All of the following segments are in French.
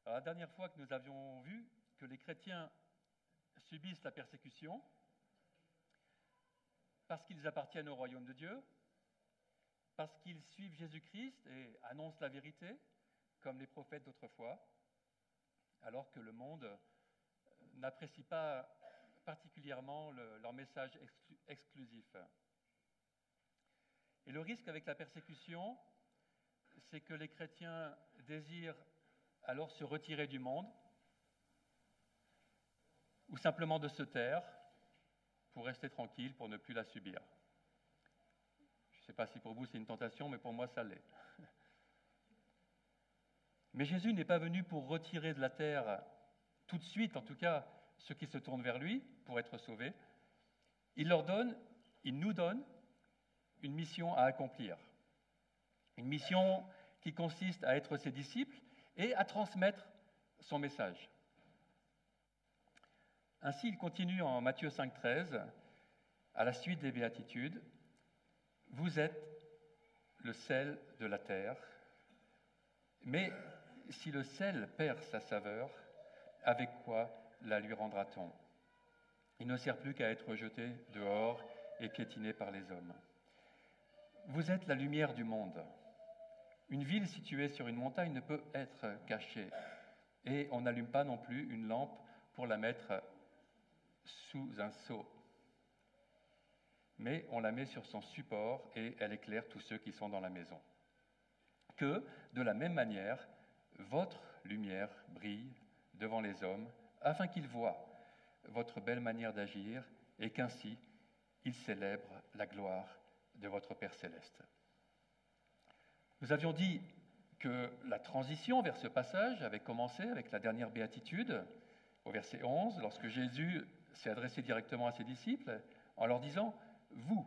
Alors, la dernière fois que nous avions vu que les chrétiens subissent la persécution parce qu'ils appartiennent au royaume de Dieu, parce qu'ils suivent Jésus-Christ et annoncent la vérité, comme les prophètes d'autrefois, alors que le monde n'apprécie pas particulièrement leur message exclusif. Et le risque avec la persécution, c'est que les chrétiens désirent alors se retirer du monde, ou simplement de se taire pour rester tranquille, pour ne plus la subir. Je ne sais pas si pour vous c'est une tentation, mais pour moi ça l'est. Mais Jésus n'est pas venu pour retirer de la terre tout de suite, en tout cas ceux qui se tournent vers lui pour être sauvés. Il nous donne une mission à accomplir. Une mission qui consiste à être ses disciples et à transmettre son message. Ainsi, il continue en Matthieu 5,13, à la suite des béatitudes, « Vous êtes le sel de la terre, mais si le sel perd sa saveur, avec quoi la lui rendra-t-on ? Il ne sert plus qu'à être jeté dehors et piétiné par les hommes. Vous êtes la lumière du monde. Une ville située sur une montagne ne peut être cachée, et on n'allume pas non plus une lampe pour la mettre sous un seau. Mais on la met sur son support et elle éclaire tous ceux qui sont dans la maison. Que, de la même manière, votre lumière brille devant les hommes, afin qu'ils voient votre belle manière d'agir et qu'ainsi ils célèbrent la gloire de votre Père céleste. Nous avions dit que la transition vers ce passage avait commencé avec la dernière béatitude, au verset 11, lorsque Jésus s'est adressé directement à ses disciples en leur disant « Vous,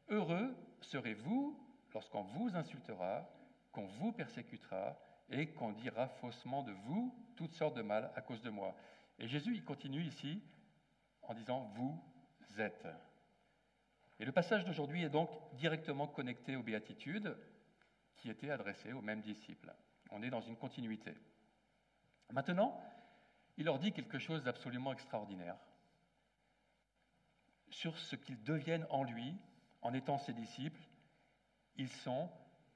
heureux serez-vous lorsqu'on vous insultera, qu'on vous persécutera et qu'on dira faussement de vous toutes sortes de mal à cause de moi. » Et Jésus, il continue ici en disant « Vous êtes ». Et le passage d'aujourd'hui est donc directement connecté aux béatitudes qui étaient adressées aux mêmes disciples. On est dans une continuité. Maintenant, il leur dit quelque chose d'absolument extraordinaire sur ce qu'ils deviennent en lui, en étant ses disciples. Ils sont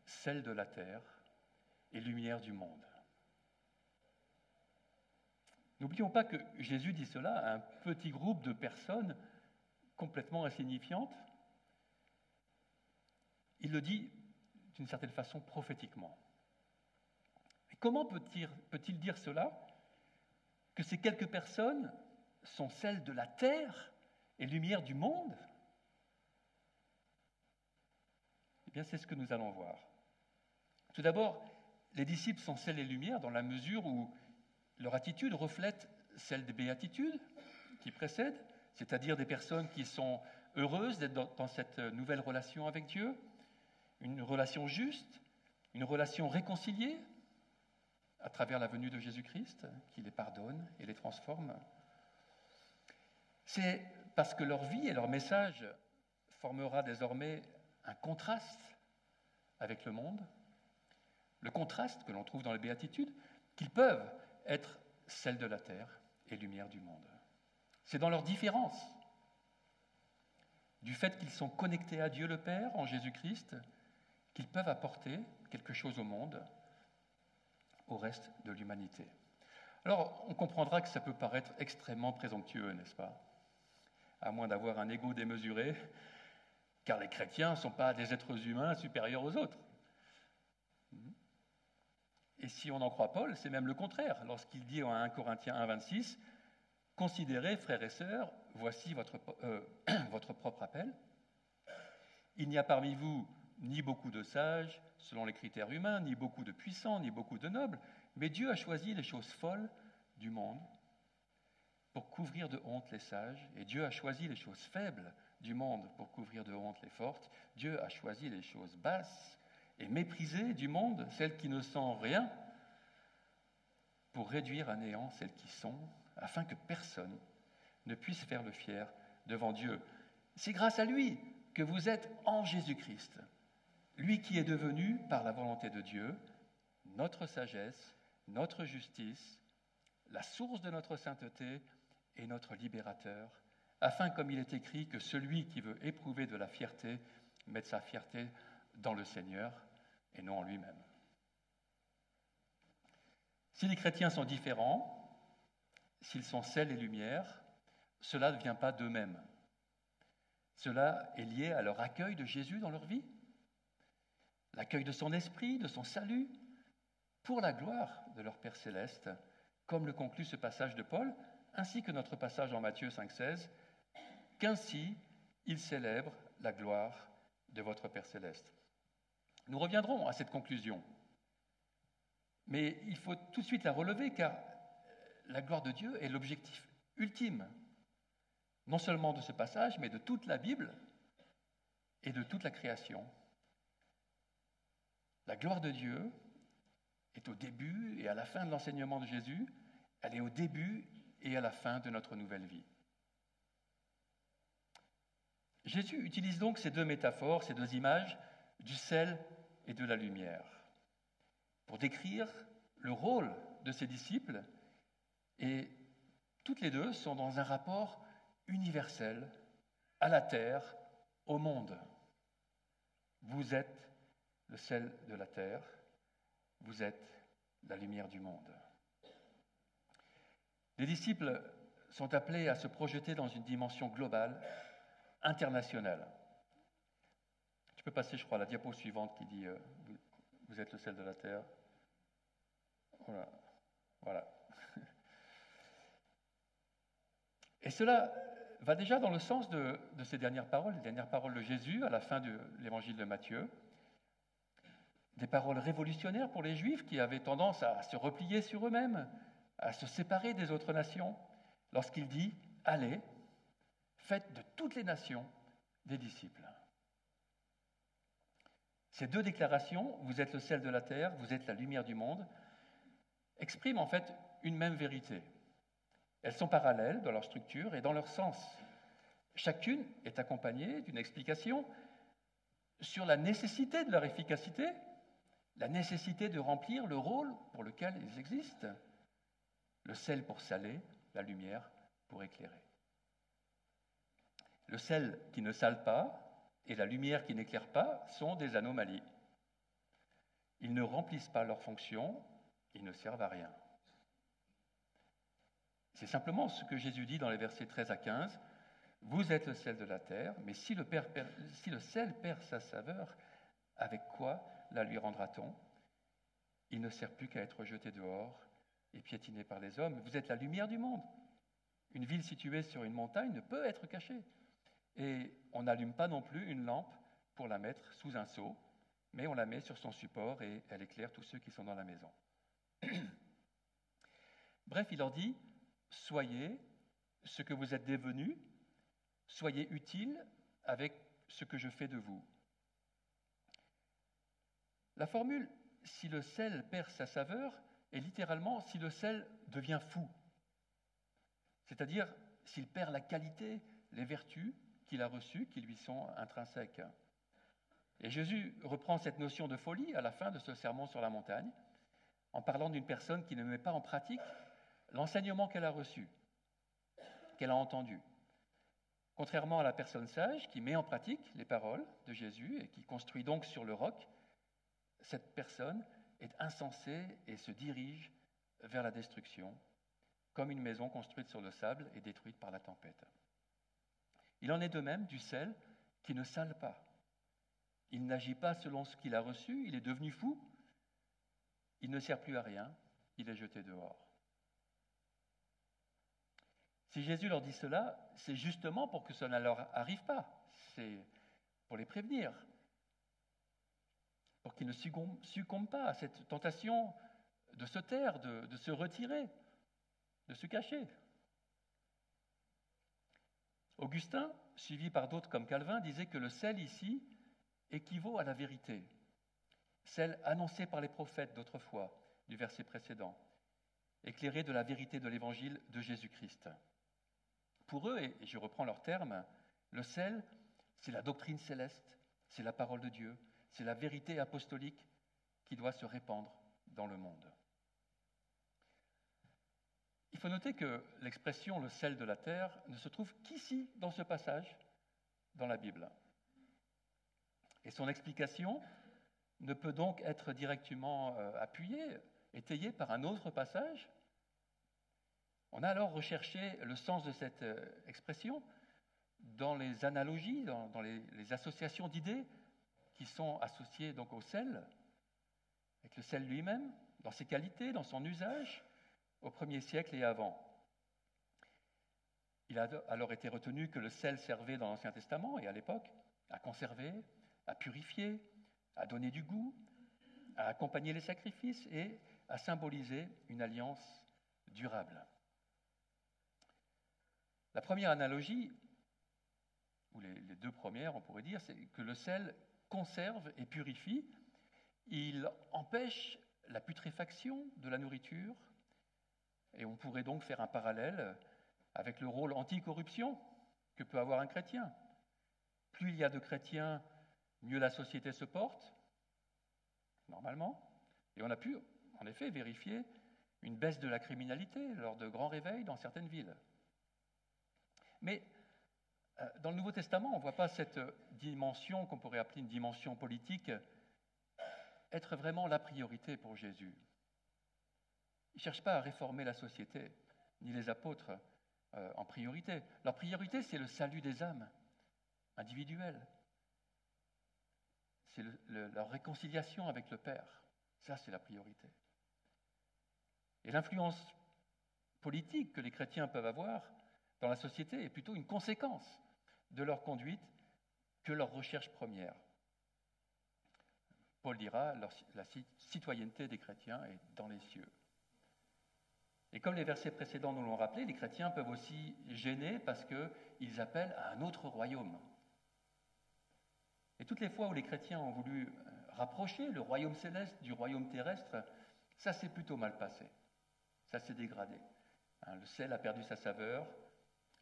sel de la terre et lumière du monde. N'oublions pas que Jésus dit cela à un petit groupe de personnes complètement insignifiantes. Il le dit d'une certaine façon prophétiquement. Mais comment peut-il dire cela, que ces quelques personnes sont celles de la terre et lumière du monde ? Eh bien, c'est ce que nous allons voir. Tout d'abord, les disciples sont sel et lumière dans la mesure où leur attitude reflète celle des béatitudes qui précèdent, c'est-à-dire des personnes qui sont heureuses d'être dans cette nouvelle relation avec Dieu, une relation juste, une relation réconciliée à travers la venue de Jésus-Christ, qui les pardonne et les transforme. C'est parce que leur vie et leur message formera désormais un contraste avec le monde, le contraste que l'on trouve dans les béatitudes, qu'ils peuvent être celle de la terre et lumière du monde. C'est dans leur différence, du fait qu'ils sont connectés à Dieu le Père en Jésus-Christ, qu'ils peuvent apporter quelque chose au monde, au reste de l'humanité. Alors, on comprendra que ça peut paraître extrêmement présomptueux, n'est-ce pas ? À moins d'avoir un ego démesuré, car les chrétiens ne sont pas des êtres humains supérieurs aux autres. Et si on en croit Paul, c'est même le contraire, lorsqu'il dit en 1 Corinthiens 1,26 « Considérez, frères et sœurs, voici votre propre appel. Il n'y a parmi vous ni beaucoup de sages, selon les critères humains, ni beaucoup de puissants, ni beaucoup de nobles, mais Dieu a choisi les choses folles du monde pour couvrir de honte les sages, et Dieu a choisi les choses faibles du monde pour couvrir de honte les fortes. Dieu a choisi les choses basses et méprisées du monde, celles qui ne sont rien, pour réduire à néant celles qui sont, afin que personne ne puisse faire le fier devant Dieu. C'est grâce à lui que vous êtes en Jésus-Christ, lui qui est devenu, par la volonté de Dieu, notre sagesse notre justice, la source de notre sainteté et notre libérateur, afin, comme il est écrit, que celui qui veut éprouver de la fierté mette sa fierté dans le Seigneur et non en lui-même. Si les chrétiens sont différents, s'ils sont sel et lumière, cela ne vient pas d'eux-mêmes. Cela est lié à leur accueil de Jésus dans leur vie, l'accueil de son esprit, de son salut, pour la gloire de leur Père céleste, comme le conclut ce passage de Paul, ainsi que notre passage en Matthieu 5,16, qu'ainsi il célèbre la gloire de votre Père céleste. Nous reviendrons à cette conclusion, mais il faut tout de suite la relever, car la gloire de Dieu est l'objectif ultime, non seulement de ce passage, mais de toute la Bible et de toute la création. La gloire de Dieu est au début et à la fin de l'enseignement de Jésus, elle est au début et à la fin de notre nouvelle vie. Jésus utilise donc ces deux métaphores, ces deux images, du sel et de la lumière, pour décrire le rôle de ses disciples, et toutes les deux sont dans un rapport universel à la terre, au monde. Vous êtes le sel de la terre, vous êtes la lumière du monde. Les disciples sont appelés à se projeter dans une dimension globale, internationale. Tu peux passer, je crois, à la diapo suivante qui dit vous êtes le sel de la terre. Voilà. Et cela va déjà dans le sens de ces dernières paroles, les dernières paroles de Jésus à la fin de l'évangile de Matthieu. Des paroles révolutionnaires pour les Juifs qui avaient tendance à se replier sur eux-mêmes, à se séparer des autres nations, lorsqu'il dit « Allez, faites de toutes les nations des disciples ». Ces deux déclarations, vous êtes le sel de la terre, vous êtes la lumière du monde, expriment en fait une même vérité. Elles sont parallèles dans leur structure et dans leur sens. Chacune est accompagnée d'une explication sur la nécessité de leur efficacité, la nécessité de remplir le rôle pour lequel ils existent. Le sel pour saler, la lumière pour éclairer. Le sel qui ne sale pas et la lumière qui n'éclaire pas sont des anomalies. Ils ne remplissent pas leur fonction, ils ne servent à rien. C'est simplement ce que Jésus dit dans les versets 13 à 15. Vous êtes le sel de la terre, mais si le sel perd sa saveur, avec quoi la lui rendra-t-on ? Il ne sert plus qu'à être jeté dehors et piétiné par les hommes. Vous êtes la lumière du monde. Une ville située sur une montagne ne peut être cachée. Et on n'allume pas non plus une lampe pour la mettre sous un seau, mais on la met sur son support et elle éclaire tous ceux qui sont dans la maison. Bref, il leur dit, soyez ce que vous êtes devenus, soyez utiles avec ce que je fais de vous. La formule « si le sel perd sa saveur » est littéralement « si le sel devient fou », c'est-à-dire s'il perd la qualité, les vertus qu'il a reçues, qui lui sont intrinsèques. Et Jésus reprend cette notion de folie à la fin de ce sermon sur la montagne, en parlant d'une personne qui ne met pas en pratique l'enseignement qu'elle a reçu, qu'elle a entendu. Contrairement à la personne sage qui met en pratique les paroles de Jésus et qui construit donc sur le roc, cette personne est insensée et se dirige vers la destruction, comme une maison construite sur le sable et détruite par la tempête. Il en est de même du sel qui ne sale pas. Il n'agit pas selon ce qu'il a reçu, il est devenu fou, il ne sert plus à rien, il est jeté dehors. Si Jésus leur dit cela, c'est justement pour que cela ne leur arrive pas, c'est pour les prévenir, pour qu'ils ne succombent pas à cette tentation de se taire, de se retirer, de se cacher. Augustin, suivi par d'autres comme Calvin, disait que le sel ici équivaut à la vérité, celle annoncée par les prophètes d'autrefois, du verset précédent, éclairée de la vérité de l'évangile de Jésus-Christ. Pour eux, et je reprends leurs termes, le sel, c'est la doctrine céleste, c'est la parole de Dieu, c'est la vérité apostolique qui doit se répandre dans le monde. faut noter que l'expression « le sel de la terre » ne se trouve qu'ici, dans ce passage, dans la Bible. Et son explication ne peut donc être directement appuyée, étayée par un autre passage. On a alors recherché le sens de cette expression dans les analogies, dans les associations d'idées qui sont associées donc au sel, avec le sel lui-même, dans ses qualités, dans son usage, au 1er siècle et avant. Il a alors été retenu que le sel servait dans l'Ancien Testament et à l'époque à conserver, à purifier, à donner du goût, à accompagner les sacrifices et à symboliser une alliance durable. La première analogie, ou les deux premières, on pourrait dire, c'est que le sel conserve et purifie. Il empêche la putréfaction de la nourriture, et on pourrait donc faire un parallèle avec le rôle anti-corruption que peut avoir un chrétien. Plus il y a de chrétiens, mieux la société se porte, normalement, et on a pu, en effet, vérifier une baisse de la criminalité lors de grands réveils dans certaines villes. Mais dans le Nouveau Testament, on ne voit pas cette dimension qu'on pourrait appeler une dimension politique être vraiment la priorité pour Jésus. Il ne cherche pas à réformer la société, ni les apôtres en priorité. Leur priorité, c'est le salut des âmes individuelles. C'est leur réconciliation avec le Père. Ça, c'est la priorité. Et l'influence politique que les chrétiens peuvent avoir dans la société est plutôt une conséquence de leur conduite que leur recherche première. Paul dira, la citoyenneté des chrétiens est dans les cieux. Et comme les versets précédents nous l'ont rappelé, les chrétiens peuvent aussi gêner parce qu'ils appellent à un autre royaume. Et toutes les fois où les chrétiens ont voulu rapprocher le royaume céleste du royaume terrestre, ça s'est plutôt mal passé. Ça s'est dégradé. Le sel a perdu sa saveur,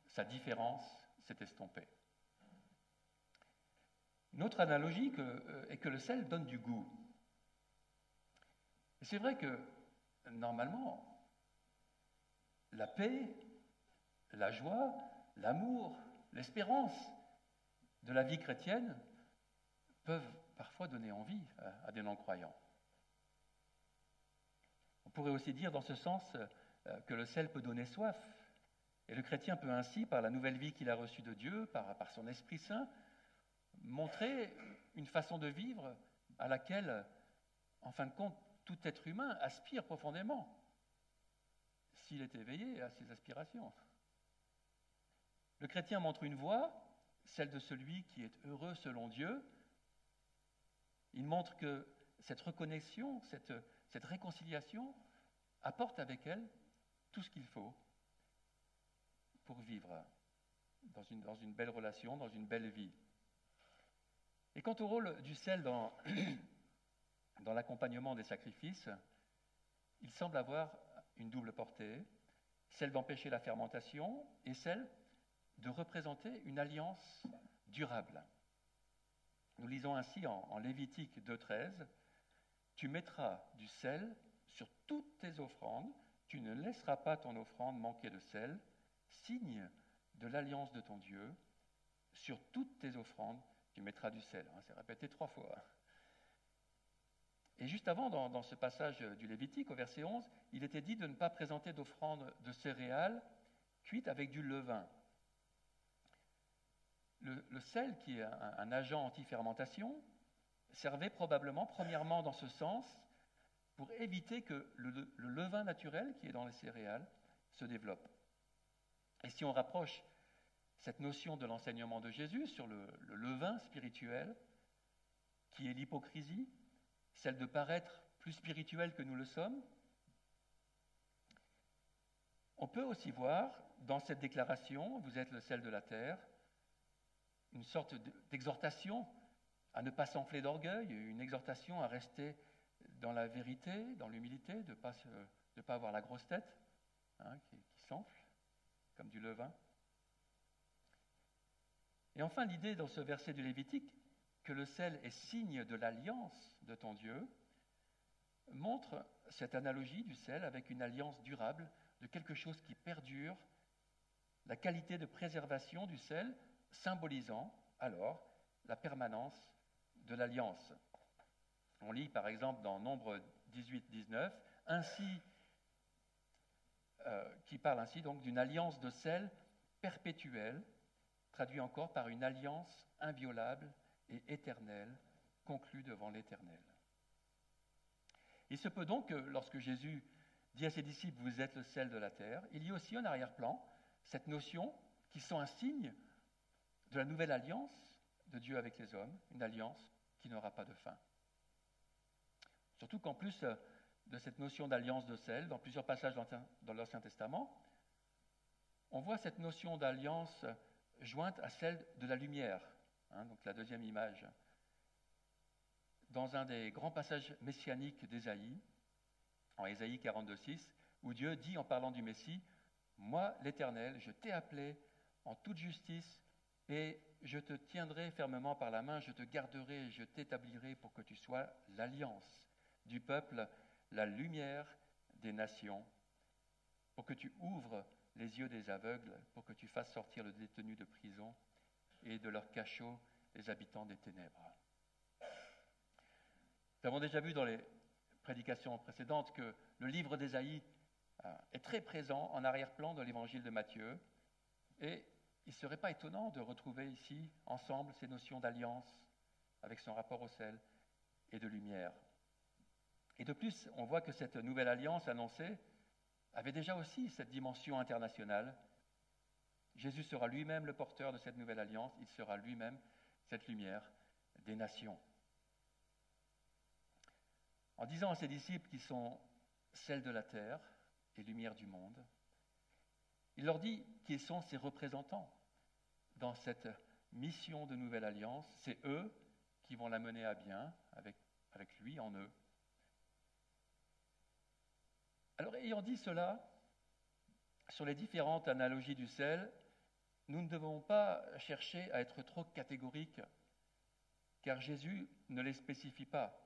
sa différence s'est estompée. Une autre analogie est que le sel donne du goût. Et c'est vrai que, normalement, la paix, la joie, l'amour, l'espérance de la vie chrétienne peuvent parfois donner envie à des non-croyants. On pourrait aussi dire dans ce sens que le sel peut donner soif. Et le chrétien peut ainsi, par la nouvelle vie qu'il a reçue de Dieu, par son Esprit Saint, montrer une façon de vivre à laquelle, en fin de compte, tout être humain aspire profondément, s'il est éveillé à ses aspirations. Le chrétien montre une voie, celle de celui qui est heureux selon Dieu. Il montre que cette reconnexion, cette réconciliation apporte avec elle tout ce qu'il faut pour vivre dans une belle relation, dans une belle vie. Et quant au rôle du sel dans l'accompagnement des sacrifices, il semble avoir une double portée, celle d'empêcher la fermentation et celle de représenter une alliance durable. Nous lisons ainsi en Lévitique 2,13 « Tu mettras du sel sur toutes tes offrandes, tu ne laisseras pas ton offrande manquer de sel, signe de l'alliance de ton Dieu, sur toutes tes offrandes, tu mettras du sel. » C'est répété 3 fois. Et juste avant, dans ce passage du Lévitique, au verset 11, il était dit de ne pas présenter d'offrande de céréales cuites avec du levain. Le sel, qui est un agent anti-fermentation, servait probablement, premièrement, dans ce sens, pour éviter que le levain naturel qui est dans les céréales se développe. Et si on rapproche cette notion de l'enseignement de Jésus sur le levain spirituel, qui est l'hypocrisie, celle de paraître plus spirituel que nous le sommes, on peut aussi voir dans cette déclaration « Vous êtes le sel de la terre », une sorte d'exhortation à ne pas s'enfler d'orgueil, une exhortation à rester dans la vérité, dans l'humilité, de ne pas avoir la grosse tête qui s'enfle comme du levain. Et enfin, l'idée dans ce verset du Lévitique que le sel est signe de l'alliance de ton Dieu montre cette analogie du sel avec une alliance durable de quelque chose qui perdure, la qualité de préservation du sel symbolisant alors la permanence de l'alliance. On lit par exemple dans Nombre 18-19, qui parle ainsi donc d'une alliance de sel perpétuelle, traduit encore par une alliance inviolable et éternelle, conclue devant l'Éternel. Il se peut donc que lorsque Jésus dit à ses disciples « Vous êtes le sel de la terre », il y a aussi en arrière-plan cette notion qui sont un signe de la nouvelle alliance de Dieu avec les hommes, une alliance qui n'aura pas de fin. Surtout qu'en plus de cette notion d'alliance de sel, dans plusieurs passages dans l'Ancien Testament, on voit cette notion d'alliance jointe à celle de la lumière, donc la deuxième image. Dans un des grands passages messianiques d'Ésaïe, en Ésaïe 42,6, où Dieu dit en parlant du Messie, « Moi, l'Éternel, je t'ai appelé en toute justice et je te tiendrai fermement par la main, je te garderai et je t'établirai pour que tu sois l'alliance du peuple, la lumière des nations, pour que tu ouvres les yeux des aveugles, pour que tu fasses sortir le détenu de prison et de leur cachot les habitants des ténèbres. » Nous avons déjà vu dans les prédications précédentes que le livre d'Ésaïe est très présent en arrière-plan dans l'évangile de Matthieu, et il ne serait pas étonnant de retrouver ici, ensemble, ces notions d'alliance avec son rapport au sel et de lumière. Et de plus, on voit que cette nouvelle alliance annoncée avait déjà aussi cette dimension internationale. Jésus sera lui-même le porteur de cette nouvelle alliance, il sera lui-même cette lumière des nations. En disant à ses disciples qu'ils sont sel de la terre et lumière du monde, il leur dit qu'ils sont ses représentants dans cette mission de nouvelle alliance. C'est eux qui vont la mener à bien avec lui en eux. Alors, ayant dit cela, sur les différentes analogies du sel, nous ne devons pas chercher à être trop catégoriques, car Jésus ne les spécifie pas,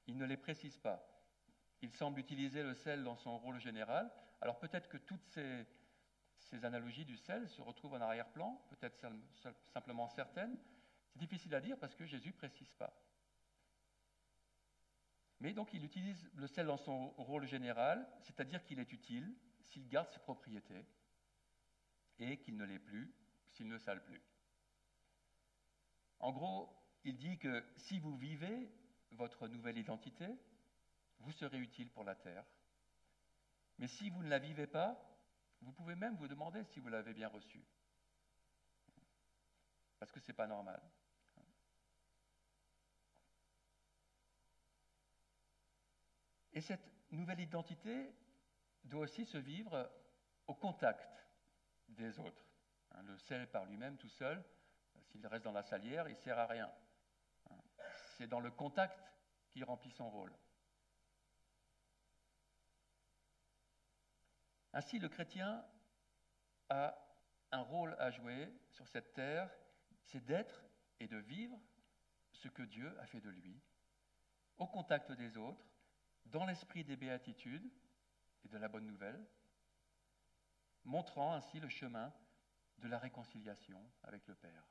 il ne les précise pas. Il semble utiliser le sel dans son rôle général. Alors peut-être que toutes ces analogies du sel se retrouvent en arrière-plan, peut-être simplement certaines. C'est difficile à dire parce que Jésus ne précise pas. Mais donc il utilise le sel dans son rôle général, c'est-à-dire qu'il est utile s'il garde ses propriétés et qu'il ne l'est plus s'il ne sale plus. En gros, il dit que si vous vivez votre nouvelle identité, vous serez utile pour la terre. Mais si vous ne la vivez pas, vous pouvez même vous demander si vous l'avez bien reçue. Parce que ce n'est pas normal. Et cette nouvelle identité doit aussi se vivre au contact des autres. Le sel par lui-même, tout seul, s'il reste dans la salière, il ne sert à rien. C'est dans le contact qu'il remplit son rôle. Ainsi, le chrétien a un rôle à jouer sur cette terre, c'est d'être et de vivre ce que Dieu a fait de lui, au contact des autres, dans l'esprit des béatitudes et de la bonne nouvelle, montrant ainsi le chemin de la réconciliation avec le Père.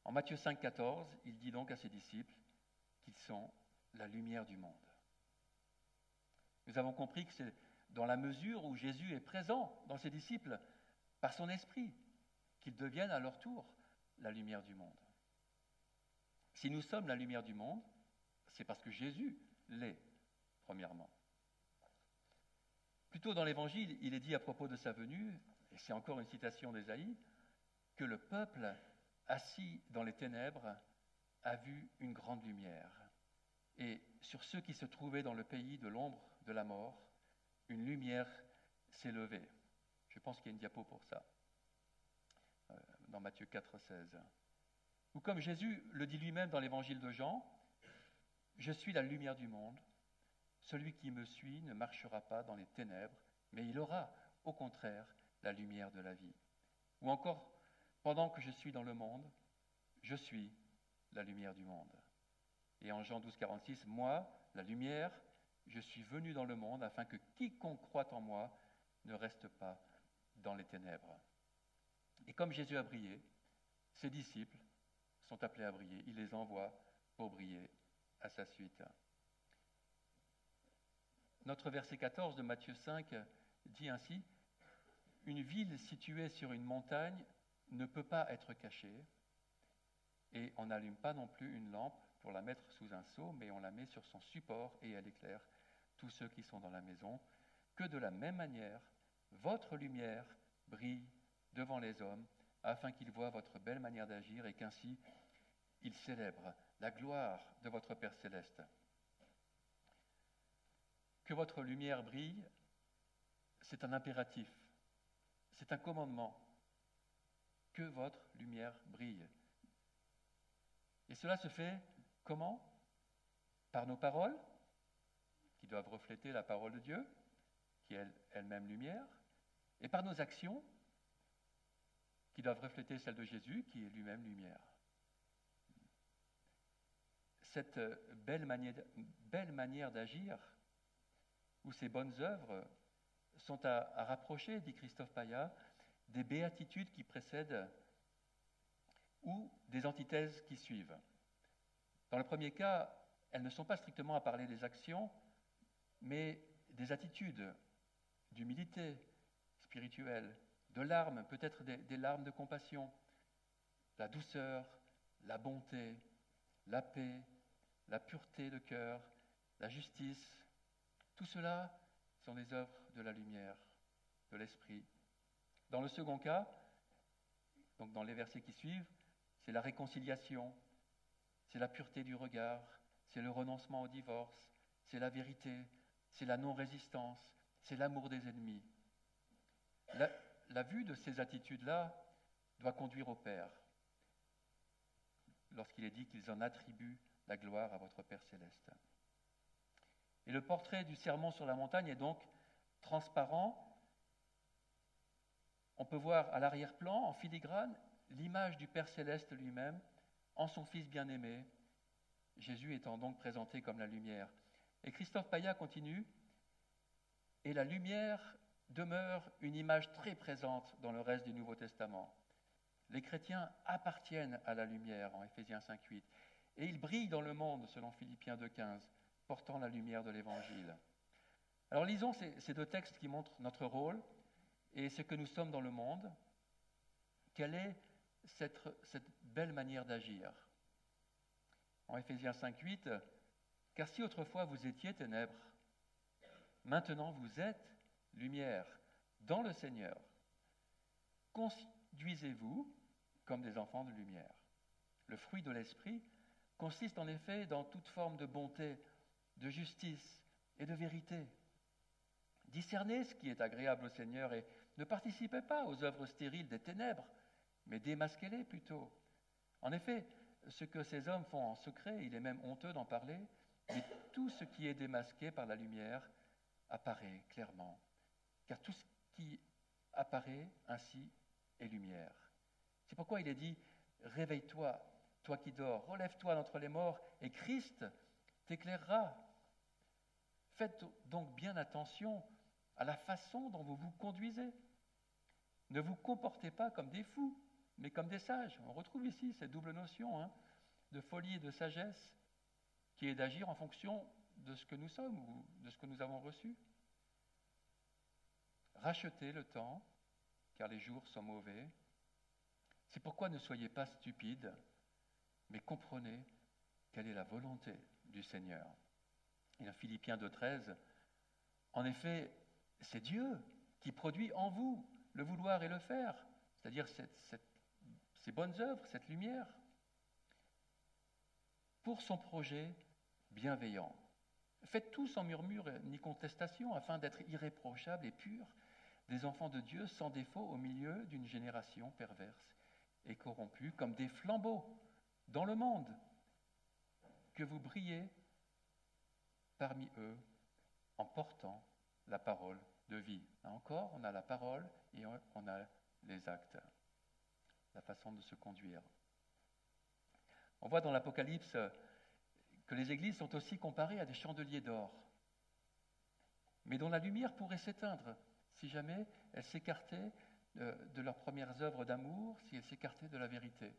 En Matthieu 5,14, il dit donc à ses disciples qu'ils sont la lumière du monde. Nous avons compris que c'est dans la mesure où Jésus est présent dans ses disciples par son esprit qu'ils deviennent à leur tour la lumière du monde. Si nous sommes la lumière du monde, c'est parce que Jésus l'est, premièrement. Plus tôt dans l'Évangile, il est dit à propos de sa venue, et c'est encore une citation d'Ésaïe, que le peuple assis dans les ténèbres a vu une grande lumière. Et sur ceux qui se trouvaient dans le pays de l'ombre de la mort, une lumière s'est levée. Je pense qu'il y a une diapo pour ça, dans Matthieu 4,16. Ou comme Jésus le dit lui-même dans l'Évangile de Jean, « Je suis la lumière du monde. Celui qui me suit ne marchera pas dans les ténèbres, mais il aura, au contraire, la lumière de la vie. » Ou encore, « Pendant que je suis dans le monde, je suis la lumière du monde. » Et en Jean 12, 46, « Moi, la lumière, je suis venu dans le monde afin que quiconque croit en moi ne reste pas dans les ténèbres. » Et comme Jésus a brillé, ses disciples sont appelés à briller. Il les envoie pour briller à sa suite. Notre verset 14 de Matthieu 5 dit ainsi, « Une ville située sur une montagne ne peut pas être cachée, et on n'allume pas non plus une lampe pour la mettre sous un seau, mais on la met sur son support et elle éclaire tous ceux qui sont dans la maison. Que de la même manière, votre lumière brille devant les hommes, afin qu'ils voient votre belle manière d'agir et qu'ainsi ils célèbrent la gloire de votre Père céleste. » Que votre lumière brille, c'est un impératif, c'est un commandement. Que votre lumière brille. Et cela se fait comment ? Par nos paroles, qui doivent refléter la parole de Dieu, qui est elle-même lumière, et par nos actions, qui doivent refléter celle de Jésus, qui est lui-même lumière. Cette belle manière d'agir, où ces bonnes œuvres sont à rapprocher, dit Christophe Paya, des béatitudes qui précèdent ou des antithèses qui suivent. Dans le premier cas, elles ne sont pas strictement à parler des actions, mais des attitudes, d'humilité spirituelle, de larmes, peut-être des larmes de compassion, la douceur, la bonté, la paix, la pureté de cœur, la justice. Tout cela sont des œuvres de la lumière, de l'esprit. Dans le second cas, donc dans les versets qui suivent, c'est la réconciliation, c'est la pureté du regard, c'est le renoncement au divorce, c'est la vérité, c'est la non-résistance, c'est l'amour des ennemis. La vue de ces attitudes-là doit conduire au Père, lorsqu'il est dit qu'ils en attribuent la gloire à votre Père céleste. Et le portrait du sermon sur la montagne est donc transparent. On peut voir à l'arrière-plan, en filigrane, l'image du Père céleste lui-même, en son Fils bien-aimé, Jésus étant donc présenté comme la lumière. Et Christophe Paya continue, « Et la lumière demeure une image très présente dans le reste du Nouveau Testament. Les chrétiens appartiennent à la lumière, en Éphésiens 5,8, et ils brillent dans le monde, selon Philippiens 2,15, portant la lumière de l'Évangile. » Alors lisons ces deux textes qui montrent notre rôle et ce que nous sommes dans le monde. Quelle est cette belle manière d'agir ? En Éphésiens 5,8, « Car si autrefois vous étiez ténèbres, maintenant vous êtes lumière dans le Seigneur. Conduisez-vous comme des enfants de lumière. » Le fruit de l'esprit consiste en effet dans toute forme de bonté, de justice et de vérité. Discernez ce qui est agréable au Seigneur et ne participez pas aux œuvres stériles des ténèbres, mais démasquez-les plutôt. En effet, ce que ces hommes font en secret, il est même honteux d'en parler, mais tout ce qui est démasqué par la lumière apparaît clairement, car tout ce qui apparaît ainsi est lumière. C'est pourquoi il est dit « Réveille-toi, toi qui dors, relève-toi d'entre les morts, et Christ t'éclairera. » Faites donc bien attention à la façon dont vous vous conduisez. Ne vous comportez pas comme des fous, mais comme des sages. On retrouve ici cette double notion de folie et de sagesse, qui est d'agir en fonction de ce que nous sommes ou de ce que nous avons reçu. Rachetez le temps, car les jours sont mauvais. C'est pourquoi ne soyez pas stupides, mais comprenez quelle est la volonté du Seigneur. Et dans Philippiens 2,13, en effet, c'est Dieu qui produit en vous le vouloir et le faire, c'est-à-dire ces bonnes œuvres, cette lumière, pour son projet bienveillant. Faites tout sans murmure ni contestation, afin d'être irréprochables et purs, des enfants de Dieu sans défaut au milieu d'une génération perverse et corrompue, comme des flambeaux dans le monde, que vous brillez parmi eux en portant la parole de vie. Là encore, on a la parole et on a les actes, la façon de se conduire. On voit dans l'Apocalypse que les églises sont aussi comparées à des chandeliers d'or, mais dont la lumière pourrait s'éteindre si jamais elles s'écartaient de leurs premières œuvres d'amour, si elles s'écartaient de la vérité.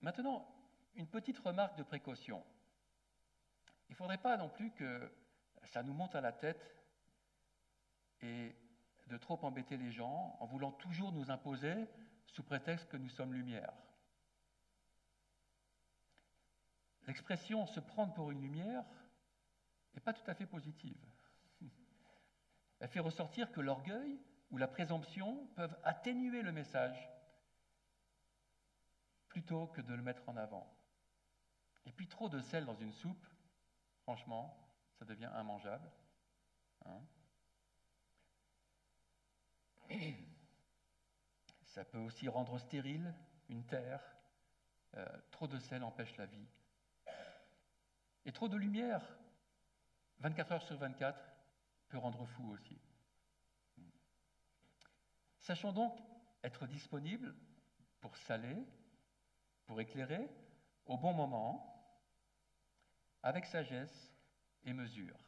Maintenant, une petite remarque de précaution. Il ne faudrait pas non plus que ça nous monte à la tête et de trop embêter les gens en voulant toujours nous imposer sous prétexte que nous sommes lumière. L'expression « se prendre pour une lumière » n'est pas tout à fait positive. Elle fait ressortir que l'orgueil ou la présomption peuvent atténuer le message plutôt que de le mettre en avant. Et puis trop de sel dans une soupe, franchement, ça devient immangeable. Hein? Ça peut aussi rendre stérile une terre. Trop de sel empêche la vie. Et trop de lumière, 24 heures sur 24, peut rendre fou aussi. Sachons donc être disponibles pour saler, pour éclairer, au bon moment, avec sagesse et mesure.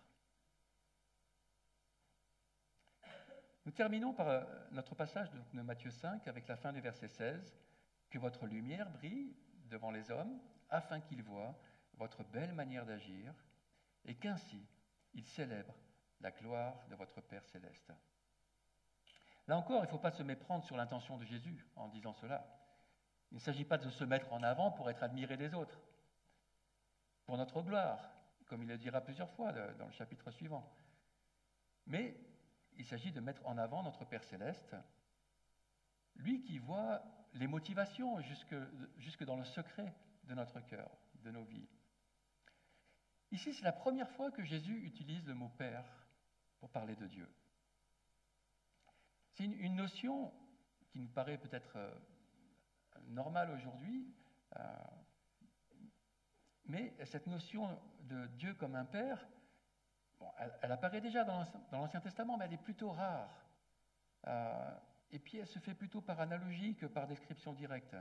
Nous terminons par notre passage de Matthieu 5 avec la fin du verset 16. « Que votre lumière brille devant les hommes, afin qu'ils voient votre belle manière d'agir, et qu'ainsi ils célèbrent la gloire de votre Père céleste. » Là encore, il ne faut pas se méprendre sur l'intention de Jésus en disant cela. Il ne s'agit pas de se mettre en avant pour être admiré des autres, pour notre gloire, comme il le dira plusieurs fois dans le chapitre suivant. Mais il s'agit de mettre en avant notre Père céleste, lui qui voit les motivations jusque dans le secret de notre cœur, de nos vies. Ici, c'est la première fois que Jésus utilise le mot « Père » pour parler de Dieu. C'est une notion qui nous paraît peut-être normale aujourd'hui, mais cette notion de Dieu comme un Père, elle apparaît déjà dans l'Ancien Testament, mais elle est plutôt rare. Et puis elle se fait plutôt par analogie que par description directe.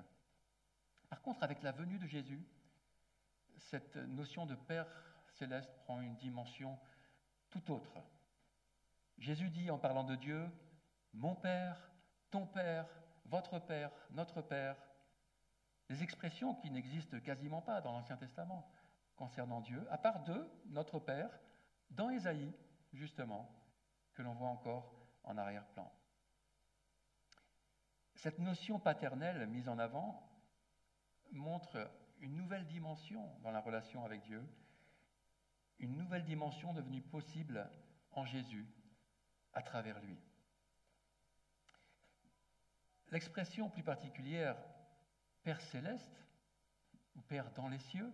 Par contre, avec la venue de Jésus, cette notion de Père céleste prend une dimension tout autre. Jésus dit en parlant de Dieu, « Mon Père, ton Père, votre Père, notre Père », des expressions qui n'existent quasiment pas dans l'Ancien Testament concernant Dieu, à part deux, notre Père, dans Ésaïe, justement, que l'on voit encore en arrière-plan. Cette notion paternelle mise en avant montre une nouvelle dimension dans la relation avec Dieu, une nouvelle dimension devenue possible en Jésus, à travers lui. L'expression plus particulière « Père céleste » ou « Père dans les cieux »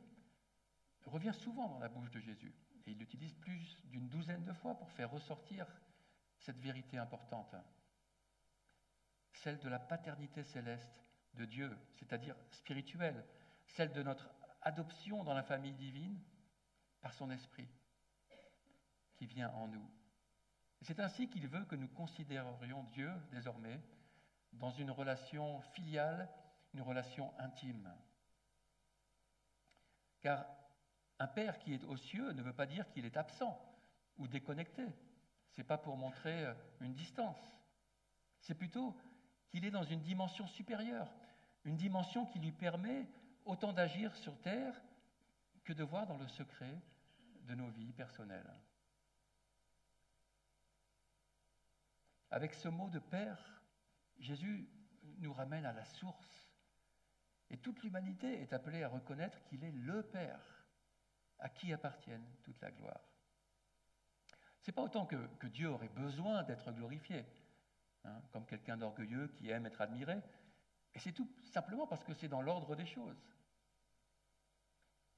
revient souvent dans la bouche de Jésus. Et il l'utilise plus d'une douzaine de fois pour faire ressortir cette vérité importante, celle de la paternité céleste de Dieu, c'est-à-dire spirituelle, celle de notre adoption dans la famille divine par son esprit qui vient en nous. Et c'est ainsi qu'il veut que nous considérions Dieu désormais dans une relation filiale, une relation intime. Car un père qui est aux cieux ne veut pas dire qu'il est absent ou déconnecté. Ce n'est pas pour montrer une distance. C'est plutôt qu'il est dans une dimension supérieure, une dimension qui lui permet autant d'agir sur terre que de voir dans le secret de nos vies personnelles. Avec ce mot de Père, Jésus nous ramène à la source. Et toute l'humanité est appelée à reconnaître qu'il est le Père, à qui appartienne toute la gloire. Ce n'est pas autant que Dieu aurait besoin d'être glorifié, comme quelqu'un d'orgueilleux qui aime être admiré, et c'est tout simplement parce que c'est dans l'ordre des choses.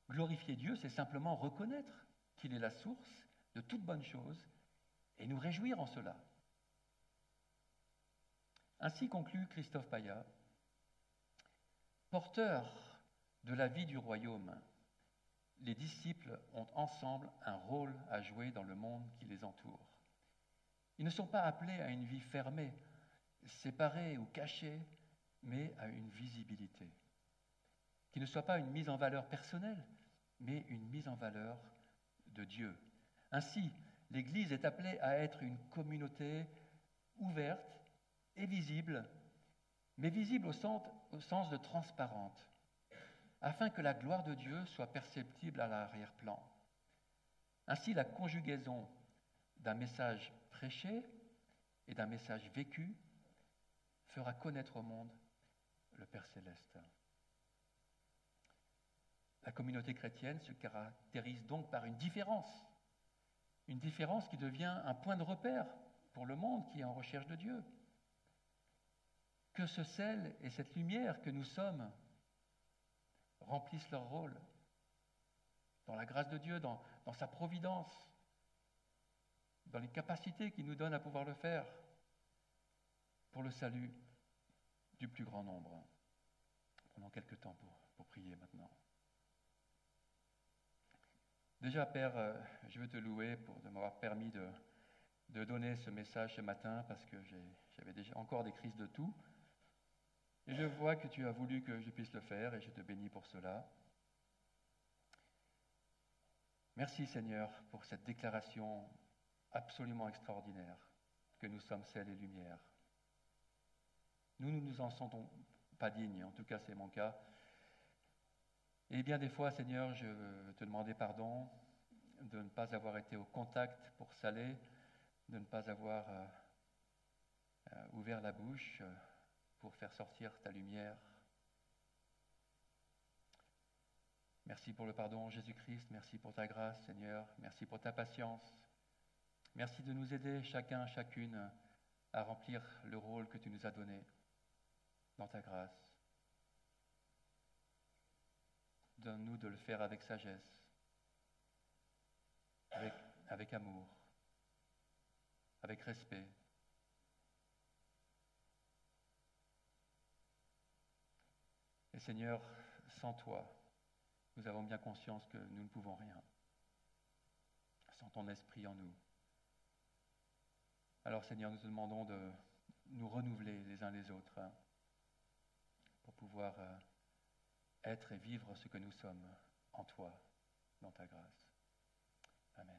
Glorifier Dieu, c'est simplement reconnaître qu'il est la source de toute bonne chose et nous réjouir en cela. Ainsi conclut Christophe Paya, porteurs de la vie du royaume, les disciples ont ensemble un rôle à jouer dans le monde qui les entoure. Ils ne sont pas appelés à une vie fermée, séparée ou cachée, mais à une visibilité. qui ne soit pas une mise en valeur personnelle, mais une mise en valeur de Dieu. Ainsi, l'Église est appelée à être une communauté ouverte et visible, mais visible au sens de transparente, afin que la gloire de Dieu soit perceptible à l'arrière-plan. Ainsi, la conjugaison d'un message prêché et d'un message vécu fera connaître au monde le Père céleste. La communauté chrétienne se caractérise donc par une différence qui devient un point de repère pour le monde qui est en recherche de Dieu. Que ce sel et cette lumière que nous sommes remplissent leur rôle dans la grâce de Dieu, dans sa providence, dans les capacités qu'il nous donne à pouvoir le faire pour le salut du plus grand nombre. Prenons quelques temps pour prier maintenant. Déjà, Père, je veux te louer de m'avoir permis de donner ce message ce matin parce que j'avais déjà encore des crises de toux. Et je vois que tu as voulu que je puisse le faire et je te bénis pour cela. Merci Seigneur pour cette déclaration absolument extraordinaire que nous sommes sel et lumière. Nous ne nous en sentons pas dignes, en tout cas c'est mon cas. Et bien des fois, Seigneur, je veux te demander pardon de ne pas avoir été au contact pour saler, de ne pas avoir ouvert la bouche pour faire sortir ta lumière. Merci pour le pardon, Jésus-Christ. Merci pour ta grâce, Seigneur. Merci pour ta patience. Merci de nous aider, chacun, chacune, à remplir le rôle que tu nous as donné dans ta grâce. Donne-nous de le faire avec sagesse, avec amour, avec respect. Et Seigneur, sans toi, nous avons bien conscience que nous ne pouvons rien, sans ton esprit en nous. Alors Seigneur, nous te demandons de nous renouveler les uns les autres pour pouvoir être et vivre ce que nous sommes en toi, dans ta grâce. Amen.